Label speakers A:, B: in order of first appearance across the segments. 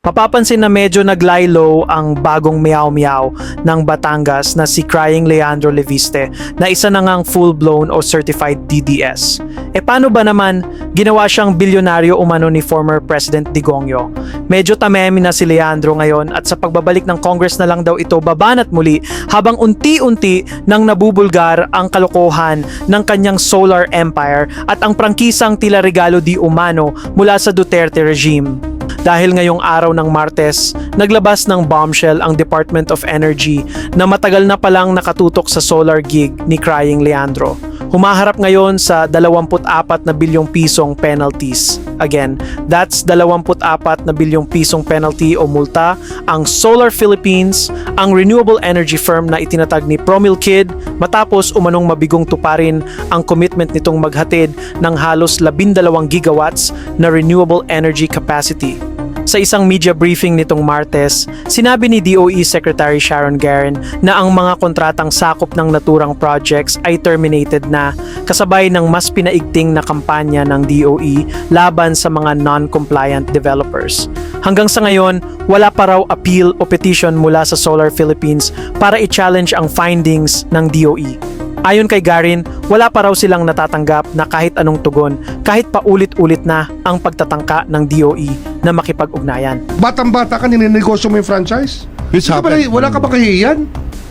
A: Mapapansin na medyo nag-lie low ang bagong meow-meow ng Batangas na si Crying Leandro Leviste na isa na ngang full-blown o certified DDS. E paano ba naman ginawa siyang bilyonaryo umano ni former President Digongyo? Medyo tamemi na si Leandro ngayon at sa pagbabalik ng Congress na lang daw ito babanat muli habang unti-unti nang nabubulgar ang kalokohan ng kanyang solar empire at ang prangkisang tila regalo di umano mula sa Duterte regime. Dahil ngayong araw ng Martes, naglabas ng bombshell ang Department of Energy na matagal na palang nakatutok sa solar gig ni Crying Leandro. Humaharap ngayon sa 24 na bilyong pisong penalties. Again, that's 24 na bilyong pisong penalty o multa ang Solar Philippines, ang renewable energy firm na itinatag ni Promilkid matapos umanong mabigong tuparin ang commitment nitong maghatid ng halos 12 gigawatts na renewable energy capacity. Sa isang media briefing nitong Martes, sinabi ni DOE Secretary Sharon Garin na ang mga kontratang sakop ng naturang projects ay terminated na kasabay ng mas pinaigting na kampanya ng DOE laban sa mga non-compliant developers. Hanggang sa ngayon, wala pa raw appeal o petition mula sa Solar Philippines para i-challenge ang findings ng DOE. Ayon kay Garin, wala pa raw silang natatanggap na kahit anong tugon kahit paulit-ulit na ang pagtatangka ng DOE na makipag-ugnayan.
B: Batang-bata ka, nininegosyo mo yung franchise? Wala ka ba kahihiyan?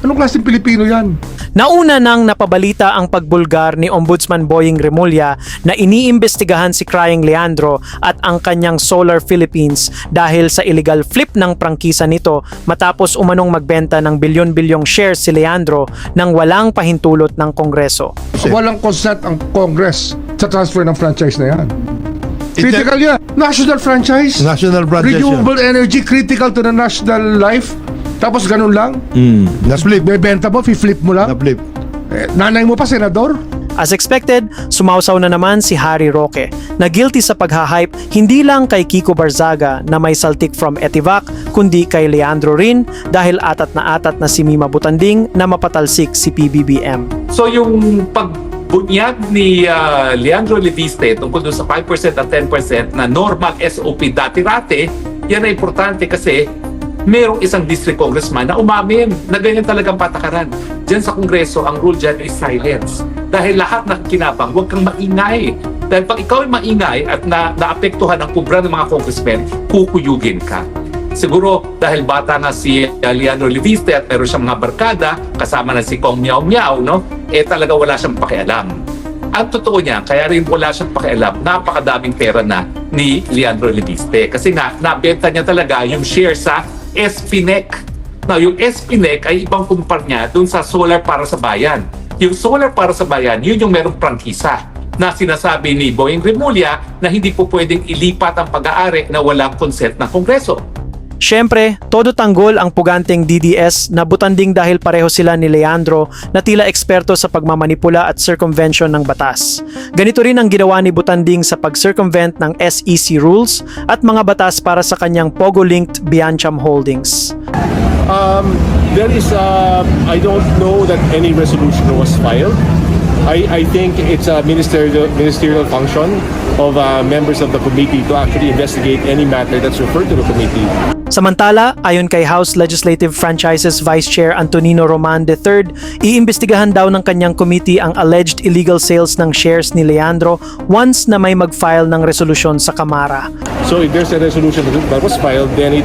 B: Anong klaseng Pilipino yan?
A: Nauna nang napabalita ang pagbulgar ni Ombudsman Boying Remulla na iniimbestigahan si Crying Leandro at ang kanyang Solar Philippines dahil sa illegal flip ng prangkisa nito matapos umanong magbenta ng bilyon-bilyong shares si Leandro nang walang pahintulot ng Kongreso.
B: Walang consent ang Congress sa transfer ng franchise na yan. Critical yan. National franchise.
C: National franchise
B: Renewable energy, critical to the national life. Tapos ganun lang.
C: Na-flip.
B: Bebenta mo, fi-flip mo lang.
C: Na-flip.
B: Nanay mo pa, senador.
A: As expected, sumausaw na naman si Harry Roque na guilty sa paghahype hindi lang kay Kiko Barzaga na may saltik from Etivac kundi kay Leandro rin dahil atat na si Mima Butanding na mapatalsik si PBBM.
D: So yung pagbunyag ni Leandro Leviste tungkol doon sa 5% at 10% na normal SOP dati-rate, yan ay importante kasi merong isang district congressman na umamin na ganyan talagang patakaran. Diyan sa Kongreso, ang rule dyan is silence. Dahil lahat ng kinabang, huwag kang maingay. Dahil pag ikaw ay maingay at naapektuhan ang kubra ng mga congressmen, kukuyugin ka. Siguro dahil bata na si Leandro Leviste at meron siyang mga barkada, kasama na si Kong Miao Miao, no? Talaga wala siyang pakialam. Ang totoo niya, kaya rin wala siyang pakialam, napakadaming pera na ni Leandro Leviste. Kasi nga, nabenta niya talaga yung share sa SPNEC. Now, yung SPNEC ay ibang kumpanya dun sa Solar para sa Bayan. Yung Solar para sa Bayan, yun yung merong prangkisa na sinasabi ni Boying Remulla na hindi po pwedeng ilipat ang pag-aari na walang consent ng Kongreso.
A: Siyempre, todo tanggol ang puganteng DDS na butanding dahil pareho sila ni Leandro na tila eksperto sa pagmamanipula at circumvention ng batas. Ganito rin ang ginawa ni Butanding sa pag-circumvent ng SEC rules at mga batas para sa kanyang Pogo-linked Biancham Holdings.
E: I don't know that any resolution was filed. I think it's a ministerial function of members of the committee to actually investigate any matter that's referred to the committee.
A: Samantala, ayon kay House Legislative Franchises Vice Chair Antonino Roman III, iimbestigahan daw ng kanyang committee ang alleged illegal sales ng shares ni Leandro once na may mag-file ng resolusyon sa Kamara.
E: So if there's a resolution that was filed, then it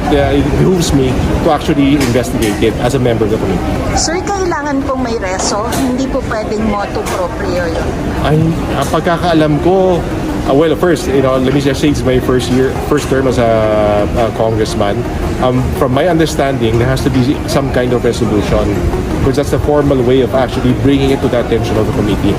E: behooves me to actually investigate it as a member of the committee.
F: Sir, kailangan pong may reso, hindi po pwedeng motu proprio yun.
E: Ang pagkakaalam ko, well, first, let me just say it's my first term as a congressman. From my understanding, there has to be some kind of resolution because that's the formal way of actually bringing it to the attention of the committee.